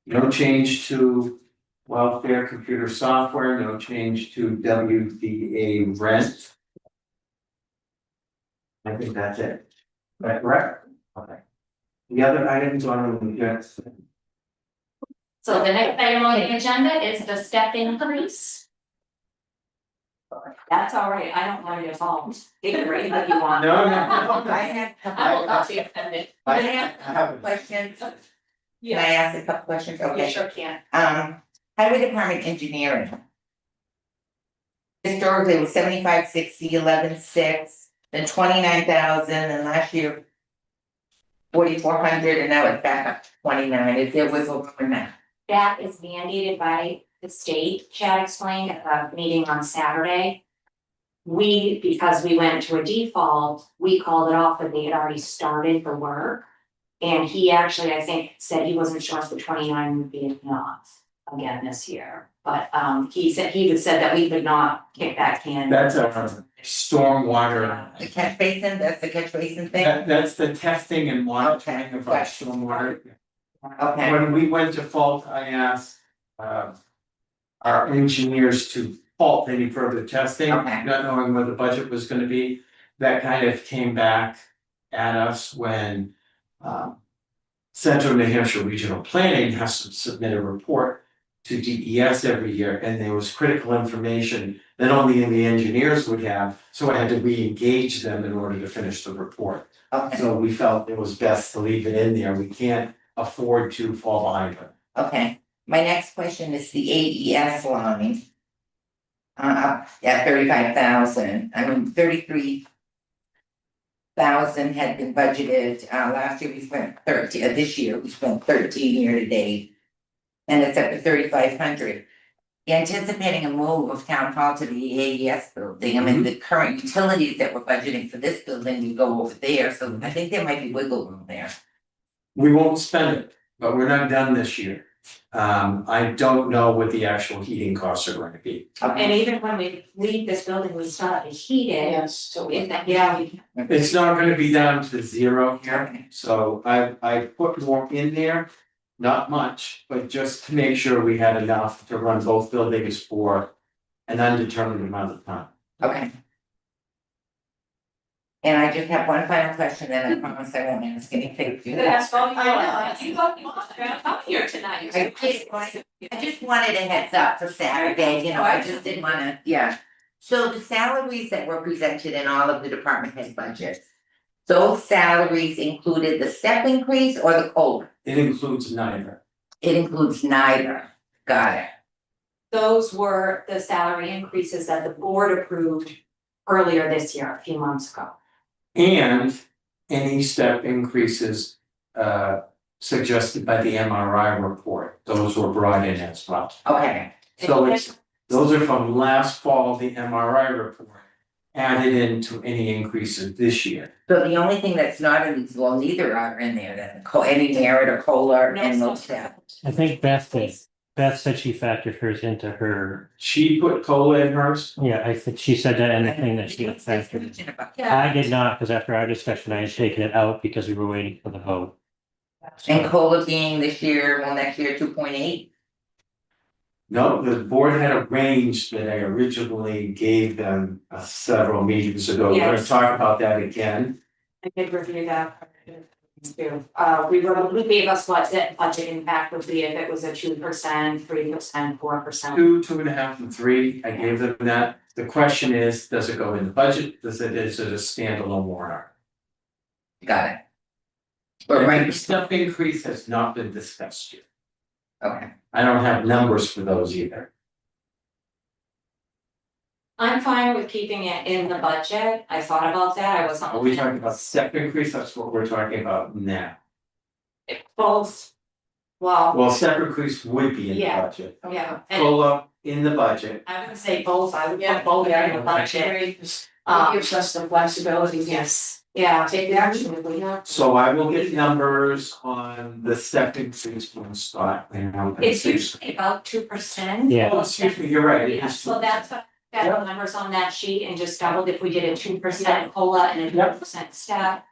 No change to welfare computer software, no change to WDA rent. I think that's it. Is that correct? Okay. The other items on the, yes. So the next item on the agenda is the step increase. That's all right, I don't mind at all, take it right if you want. No, I will not be offended. I have questions. Can I Yeah, ask a couple questions? you Okay. sure can. Highway Department engineering. Historically, it was 75,60, 11,6, then 29,000, and last year 4,400, and now it's back up to 29. Is there wiggle room in that? That is mandated by the state, Chad explained at the meeting on Saturday. because we went to a default, we called it off, but they had already started the work. And he actually, I think, said he wasn't sure if the 29 would be enough again this year. But he said that we could not kick that can. That's a stormwater, The catch basin, that's the catch basin thing? that's the testing and monitoring of our Okay. stormwater. Okay, When we went to fault, I asked our engineers to halt any further testing, Okay. not knowing what the budget was gonna be. That kind of came back at us when Central New Hampshire Regional Planning has to submit a report to DES every year, and there was critical information that only the engineers would have, so I had to re-engage them in order to finish the report. okay, So we felt it was best to leave it in there, we can't afford to fall behind it. okay. My next question is the AES line. Yeah, 35,000, I mean, 33,000 had been budgeted, last year we spent 13, this year we spent 13 year to date. And it's up to 3,500. Anticipating a move of town hall to the AES building, I mean, the current utilities that we're budgeting for this building, you go over there, so I think there might be wiggle room there. We won't spend it, but we're not done this year. I don't know what the actual heating costs are going to be. And even when we leave this building, we still have to heat it. Yes, so Is that, yeah, we It's not gonna be down to zero here, Okay. so I put more in there. Not much, but just to make sure we had enough to run both buildings for an undetermined amount of time. Okay. And I just have one final question, and I promise I won't ask anything. That's all you I want. know, you got come here tonight. I just wanted a heads up for Saturday, you know, I just didn't wanna, yeah. So the salaries that were presented in all of the department head budgets. Those salaries included the step increase or the COLA? It includes neither. It includes neither, got it, Those were the salary increases that the board approved earlier this year, a few months ago. And any step increases suggested by the MRI report, those were brought in as well. okay, So those are from last fall, the MRI report, added into any increases this year. so the only thing that's not in these, well, neither are in there, then, any merit or COLA No, and no it's not. step. I think Beth said she factored hers into her, She put COLA in hers. yeah, I think she said that in the thing that she had factored. Yeah. I did not, because after our discussion, I had taken it out because we were waiting for the vote. And COLA being this year, well, next year, 2.8, No, the board had a range that I originally gave them several meetings ago. We're gonna Yes. talk about that again. I did review that. Too. We gave us what the budget impact would be if it was a 2%, 3%, 4%. 2, 2.5, and 3, I gave them that. The question is, does it go in the budget? Is it a standalone warrant? got it. Or The right, step increase has not been discussed yet. okay, I don't have numbers for those either. I'm fine with keeping it in the budget. I thought about that. I wasn't. Are we talking about step increase? That's what we're talking about now. Both. Well, Well, step increase would be in the Yeah. budget. yeah, and COLA in the budget. I would say both. I would Yeah, put both in the It budget. gives us the flexibility, yes. Yeah, take the action if we have. So I will get numbers on the step increase from Scott. And I'll- It's usually about 2%. Yeah. Oh, excuse me, you're right. It Yeah, is so that's what, got the numbers on that sheet and just doubled if we did a 2% COLA and a Yep. 2% step.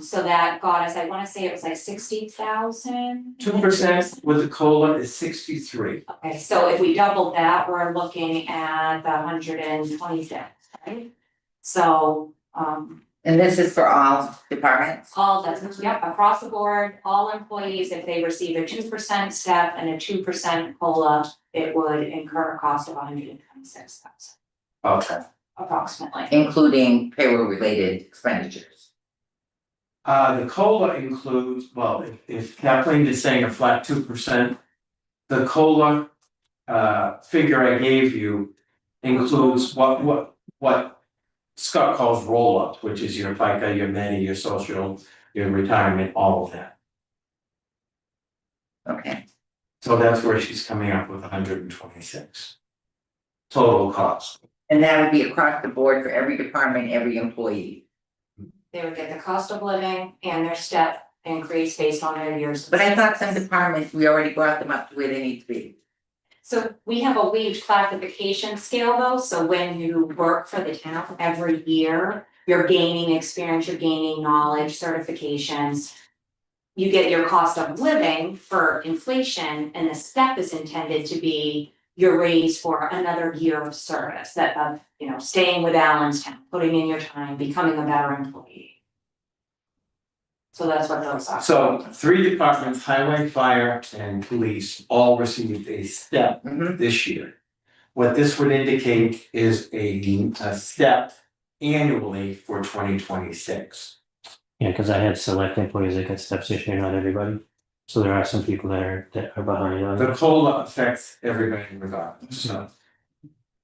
So that got us, I wanna say it was like 60,000. 2% with the COLA is 63. Okay, so if we doubled that, we're looking at the 126, right? So, and this is for all departments? all the, yep, across the board, all employees, if they receive a 2% step and a 2% COLA, it would incur a cost of 126,000 Okay. approximately. Including payroll related expenditures. The COLA includes, well, if Kathleen is saying a flat 2%, the COLA figure I gave you includes what Scott calls roll-up, which is your FICA, your Medi, your social, your retirement, all of that. Okay, So that's where she's coming up with 126 total cost. And that would be across the board for every department, every employee. They would get the cost of living and their step increase based on their years. of But I thought service. some departments, we already brought them up to where they need to be. So we have a wage classification scale though, so when you work for the town every year, you're gaining experience, you're gaining knowledge, certifications. You get your cost of living for inflation, and the step is intended to be your raise for another year of service, that of, staying with Allenstown, putting in your time, becoming a better employee. So that's what those are. So 3 departments, highway, fire, and police, all received a step Mhm. this year. What this would indicate is a step annually for 2026. Yeah, because I had select employees that got steps this year, not everybody. So there are some people that are behind on The it. COLA affects everybody regardless, so.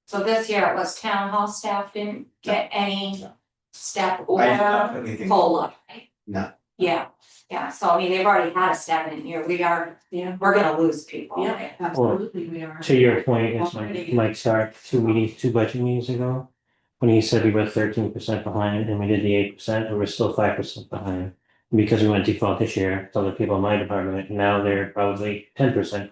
So this year it was town hall staff didn't get any No. step I did not or put anything. COLA, right? No. Yeah, so I mean, they've already had a step in here, we're gonna lose people. Yeah, absolutely, we are. To your point, it's Mike Stark, 2 budget meetings ago. When he said we were 13% behind and we did the 8%, and we're still 5% behind. Because we went default this year, so the people in my department, now they're probably 10%.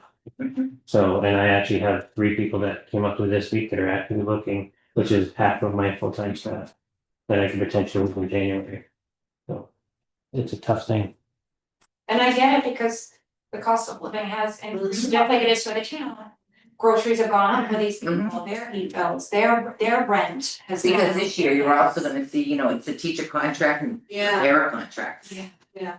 So, and I actually have 3 people that came up to this week that are actively looking, which is half of my full-time staff. That I could potentially move in January. So, it's a tough thing. And I get it because the cost of living has increased, just like it is for the town. Groceries have gone up for these people, their heat bills, their rent has gone up. Because this year, you're also gonna see, it's a teacher contract and Yeah. para contracts. Yeah.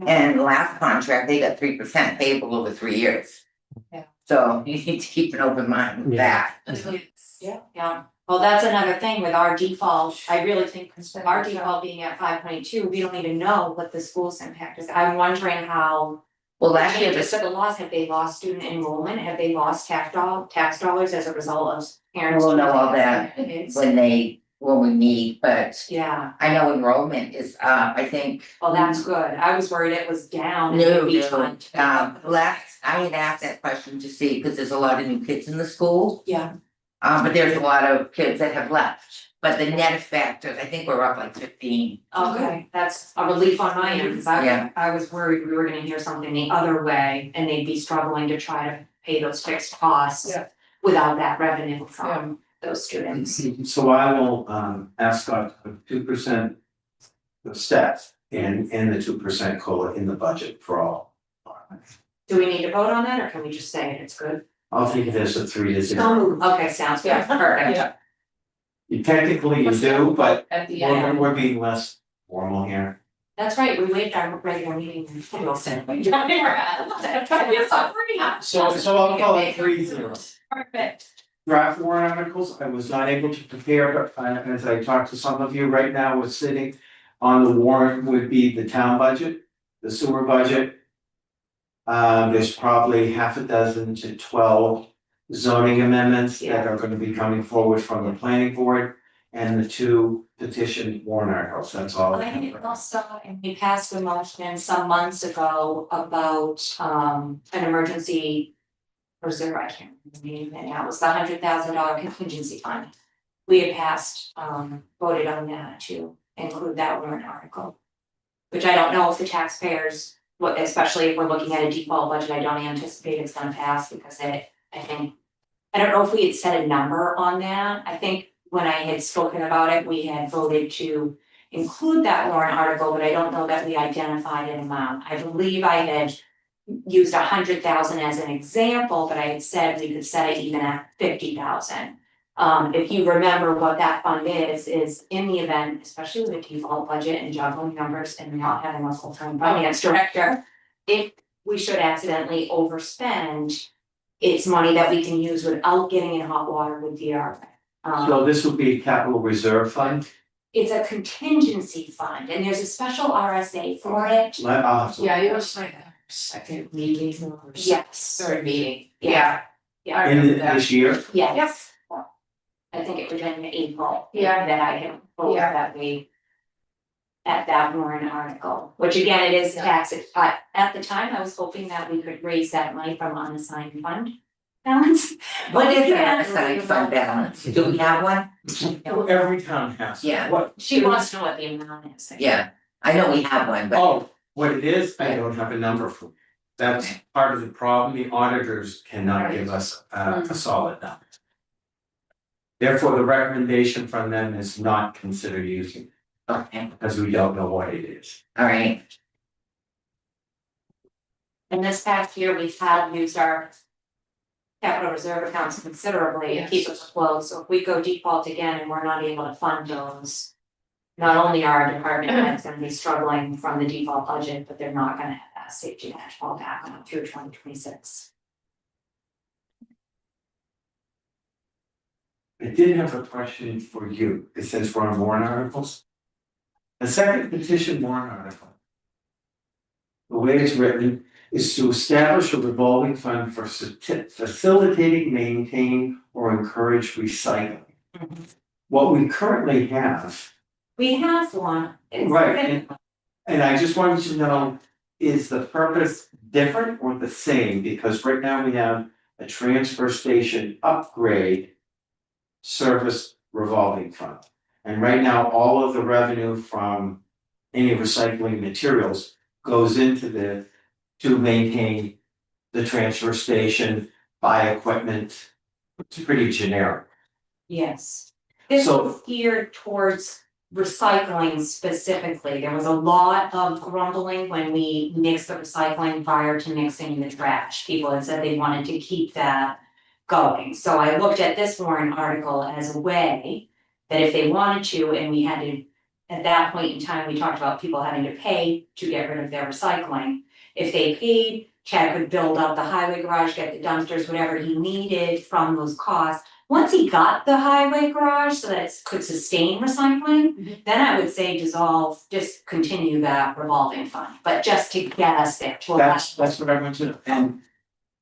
And the last contract, they got 3% payable over 3 years. Yeah. So you need to keep an open mind with Yeah. that. Yeah, well, that's another thing with our default, I really think our default being at 5.2, we don't even know what the school's impact is. I'm wondering how. Well, last year, Just this, the laws, have they lost student enrollment, have they lost tax dollars as a result of parents? We'll know all that Kids? when we meet, but Yeah, I know enrollment is up, I think. well, that's good, I was worried it was down and No, maybe no, trying to. I had asked that question to see, because there's a lot of new kids in the school. Yeah. But there's a lot of kids that have left, but the net effect is, I think we're up like 15. Okay, that's a relief on my end, because Yeah. I was worried we were gonna hear something the other way and they'd be struggling to try to pay those fixed costs. Yeah. Without that revenue from those students. So I will ask Scott to put 2% the steps and the 2% COLA in the budget for all. Do we need to vote on that, or can we just say it, it's good? I'll take it as a 3 to 0. Okay, sounds good, perfect. Yeah. You technically do, but At the we're end. we're being less formal here. That's right, we waived our regular meeting. So I'll call it 3-0. Perfect. Draft warrant articles, I was not able to prepare, but as I talked to some of you right now, what's sitting on the warrant would be the town budget, the sewer budget. There's probably half a dozen to 12 zoning amendments that are gonna be coming forward from the planning board. And the 2 petition warrant articles, that's all. I think also, and we passed a motion some months ago about an emergency reserve, I can't remember the name, and that was the $100,000 contingency fund. We had passed, voted on that to include that warrant article. Which I don't know if the taxpayers, especially if we're looking at a default budget, I don't anticipate it's gonna pass because I don't know if we had set a number on that, I think when I had spoken about it, we had voted to include that warrant article, but I don't know that we identified an amount. I believe I had used 100,000 as an example, but I had said we could set it even at 50,000. If you remember what that fund is in the event, especially with a default budget and juggling numbers and not having a full-time finance director, if we should accidentally overspend, it's money that we can use without getting in hot water with DRA. So this would be a capital reserve fund? It's a contingency fund and there's a special RSA for it. I'll have to- Yeah, it was like our second meeting or Yes, third meeting. Yeah. I In remember that. this year, yes. I think it was in April. Yeah. That I had voted Yeah. that we. At that warrant article, which again, it is tax, at the time, I was hoping that we could raise that money from unassigned fund. balance. What But is we that can't- unassigned fund balance? Do we have one? Every town has. Yeah. What? She wants to know what the amount is. Yeah, I know we have one, but Oh, what it is, I don't have a number for. That's part of the problem, the auditors cannot give us a solid number. Therefore, the recommendation from them is not consider using, okay, because we don't know what it is. all right, And this past year, we have used our capital reserve accounts considerably to keep us afloat, so if we go default again and we're not able to fund those. Not only are our department heads gonna be struggling from the default budget, but they're not gonna have that safety net fall back on through 2026. I did have a question for you, since we're on warrant articles. The second petition warrant article. The way it's written is to establish a revolving fund for facilitating, maintain, or encourage recycling. What we currently have, We have one. It's right, and I just wanted to know, is the purpose different or the same? Because right now we have a transfer station upgrade service revolving fund. And right now, all of the revenue from any recycling materials goes into to maintain the transfer station, buy equipment. It's pretty generic. Yes. This So- was geared towards recycling specifically. There was a lot of grumbling when we mixed the recycling prior to mixing the trash. People had said they wanted to keep that going. So I looked at this warrant article as a way that if they wanted to, and we had to, at that point in time, we talked about people having to pay to get rid of their recycling. If they paid, Chad could build up the highway garage, get the dumpsters, whatever he needed from those costs. Once he got the highway garage so that it could sustain recycling, then I would say dissolve, just continue that revolving fund, but just to get us there to allow. That's what I want to know, and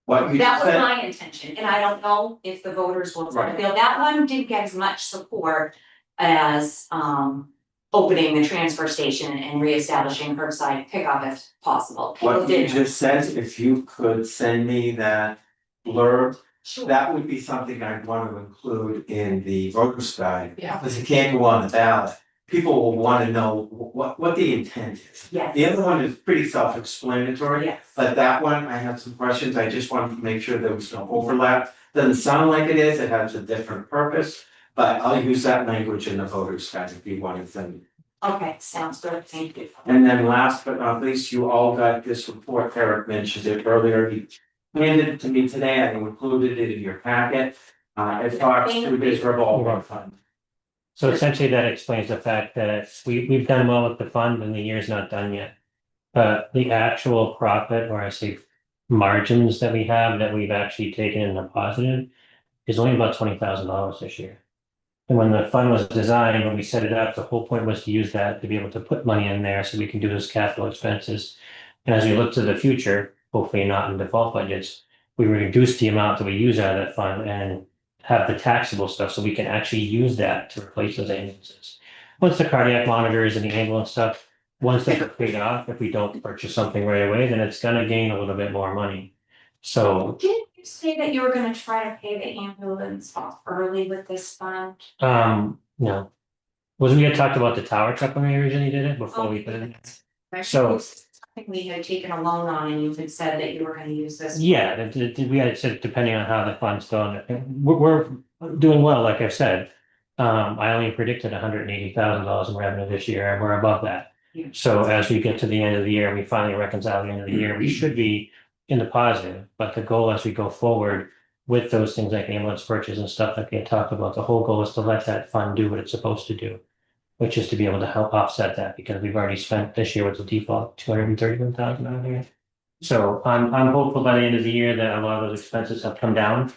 what you That was said, my intention, and I don't know if the voters will Right. feel that one didn't get as much support as opening the transfer station and reestablishing curbside pickup if possible. People what you didn't. just said, if you could send me that blurb, Sure. that would be something I'd want to include in the voter's guide. Yeah. Because it can't go on the ballot, people will want to know what the intent is. Yes. The other one is pretty self-explanatory. Yes. But that one, I have some questions, I just wanted to make sure there was no overlap, doesn't sound like it is, it has a different purpose. But I'll use that language in the voters guide if you want to. Okay, sounds good, thank you. And then last but not least, you all got this report, Eric mentioned it earlier, he handed it to me today, I included it in your packet. It talks to his revolving fund. So essentially that explains the fact that we've done well with the fund and the year's not done yet. But the actual profit, or I say margins that we have that we've actually taken in the positive is only about $20,000 this year. And when the fund was designed, when we set it up, the whole point was to use that to be able to put money in there so we can do those capital expenses. And as we look to the future, hopefully not in default budgets, we reduce the amount that we use out of that fund and have the taxable stuff so we can actually use that to replace those ambulances. Once the cardiac monitors and the ambulance stuff, once they get paid off, if we don't purchase something right away, then it's gonna gain a little bit more money. So, Didn't you say that you were gonna try to pay the ambulance off early with this fund? no. Wasn't we had talked about the tower truck when we originally did it before we put it in? So- I think we had taken a loan on and you had said that you were gonna use this. Yeah, we had said depending on how the fund's going, we're doing well, like I said. I only predicted $180,000 in revenue this year, and we're above that. Yeah. So as we get to the end of the year, we finally reconcile the end of the year, we should be in the positive. But the goal as we go forward with those things like ambulance purchase and stuff like we had talked about, the whole goal is to let that fund do what it's supposed to do. Which is to be able to help offset that, because we've already spent this year with the default $231,000 out of here. So I'm hopeful by the end of the year that a lot of those expenses have come down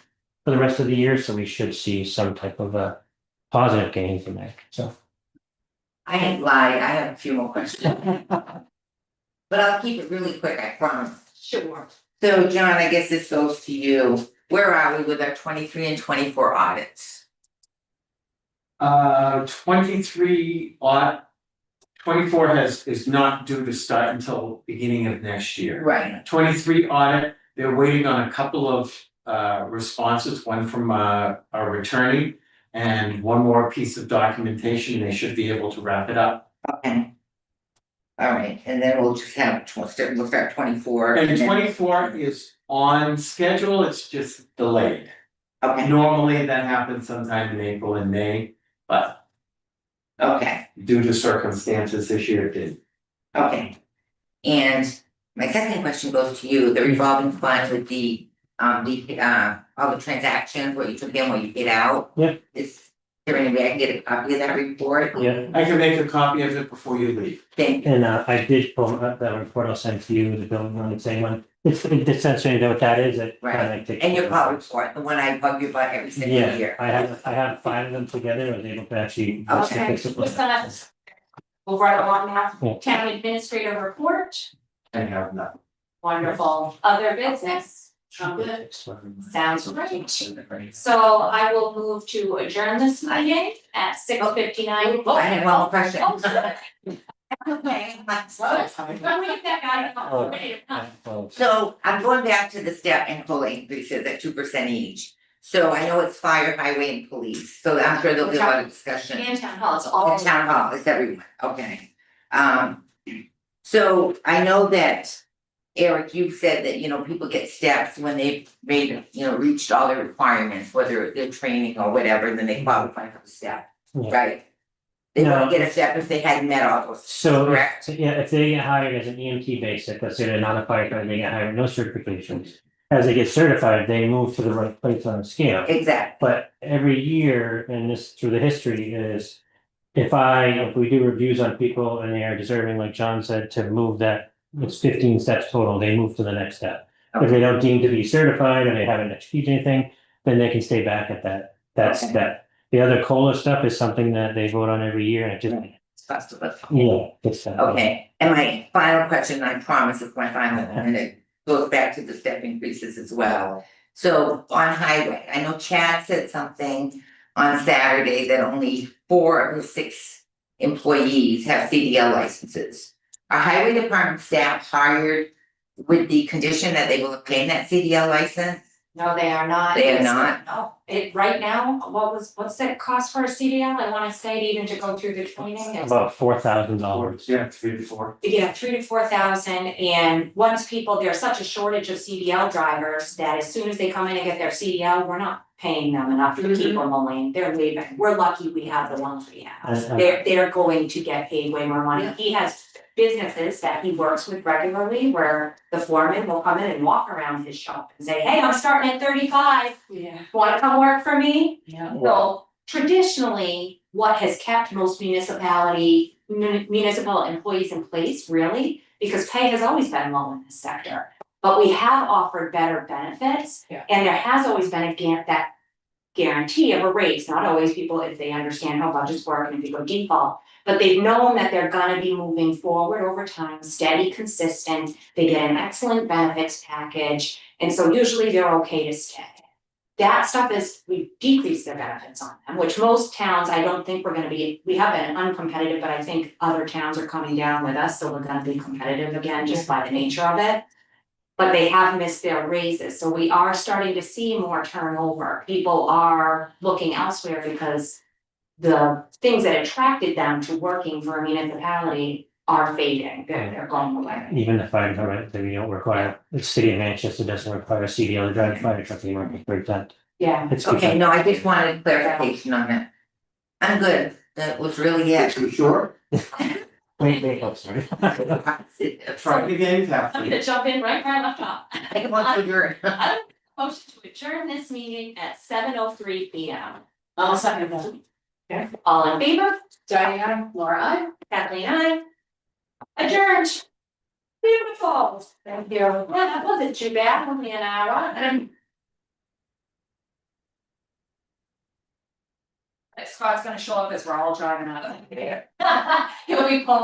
for the rest of the year, so we should see some type of a positive gain from that, so. I ain't lied, I have a few more questions. But I'll keep it really quick, I promise. Sure. So John, I guess this goes to you, where are we with our 23 and 24 audits? 23 24 is not due to start until beginning of next year. Right. 23 audit, they're waiting on a couple of responses, one from our attorney. And one more piece of documentation, they should be able to wrap it up. Okay. All right, and then we'll just have, we'll start 24. And then- 24 is on schedule, it's just delayed. Okay, Normally that happens sometime in April and May, but okay, due to circumstances this year it did. okay. And my second question goes to you, the revolving fund with all the transactions, what you took in, what you paid out. Yeah. Is there any way I can get a copy of that report? Yeah, I can make a copy of it before you leave. Thank you. and I did pull up that report I'll send to you, the building on the same one. It's essentially know what that is, it kind of takes. And your call report, the one I bug you about every single Yeah, year. I have 5 of them together, I was able to actually. Okay. fix it. Just gonna, we'll write along now, Yeah. town administrator report, And have none. wonderful, other business. Sounds great. So I will move to adjourn this meeting at 6:59. I had one more question. Oh, sorry. Okay. I'll leave that guy alone. So I'm going back to the step and full increases at 2% each. So I know it's fire, highway and police, so I'm sure there'll be a lot of discussion. And town hall, it's all. In town hall, it's everywhere, okay. So I know that, Eric, you said that, people get steps when they've made, reached all their requirements, whether they're training or whatever, then they qualify for the step, Yeah. right? They won't No. get a step if they hadn't met all those, So, correct? yeah, if they get hired as an EMT basic, let's say they're not a firefighter, they get hired, no certifications. As they get certified, they move to the right place on the scale. Exactly, But every year, and this through the history is. If we do reviews on people and they are deserving, like John said, to move that, it's 15 steps total, they move to the next step. If they don't deem to be certified or they haven't achieved anything, then they can stay back at that Okay. step. The other COLA stuff is something that they vote on every year and it just, it's possible. it's that. Okay, and my final question, I promise it's my final one, and it goes back to the step increases as well. So on highway, I know Chad said something on Saturday that only 4 of the 6 employees have CDL licenses. Are highway department staff hired with the condition that they will obtain that CDL license? No, they are not. They are not? No, right now, what's it cost for a CDL? I wanna say even to go through the training, it's About $4,000. Yeah, 3 to 4. yeah, 3,000 to 4,000, and once there's such a shortage of CDL drivers that as soon as they come in and get their CDL, we're not paying them enough to keep them a lane, they're leaving, we're lucky we have the ones we have. And- They're going to get paid way more money, he has businesses that he works with regularly where the foreman will come in and walk around his shop and say, hey, I'm starting at 35, Yeah. wanna come work for me? Yeah. So traditionally, what has kept most municipal employees in place, really, because pay has always been low in this sector. But we have offered better benefits, Yeah. and there has always been that guarantee of a raise, not always people, if they understand how budgets work and if you go default. But they've known that they're gonna be moving forward over time, steady, consistent, they get an excellent benefits package, and so usually they're okay to stay. That stuff we decreased their benefits on them, which most towns, I don't think we're gonna be, we have been uncompetitive, but I think other towns are coming down with us, so we're gonna be competitive again, just by the nature of it. But they have missed their raises, so we are starting to see more turnover, people are looking elsewhere because the things that attracted them to working for a municipality are fading, they're going away. Even the fire department, we don't require, the city of Manchester doesn't require a CDL to drive a fire truck anymore, for exempt. Yeah, It's Okay, no, I just wanted clarification on that. I'm good, that was really it. You sure? Wait, oh, sorry. Try it again, I'm Catherine. gonna jump in right where I left off. I want to your. Motion to adjourn this meeting at 7:03 P.M. I'll second that. All in favor? Diane, Laura, I. Kathleen, aye. Adjourned. Beautiful. Thank you. Yeah, that wasn't too bad, only an hour. Scott's gonna show up as we're all driving out of here. He'll be pulling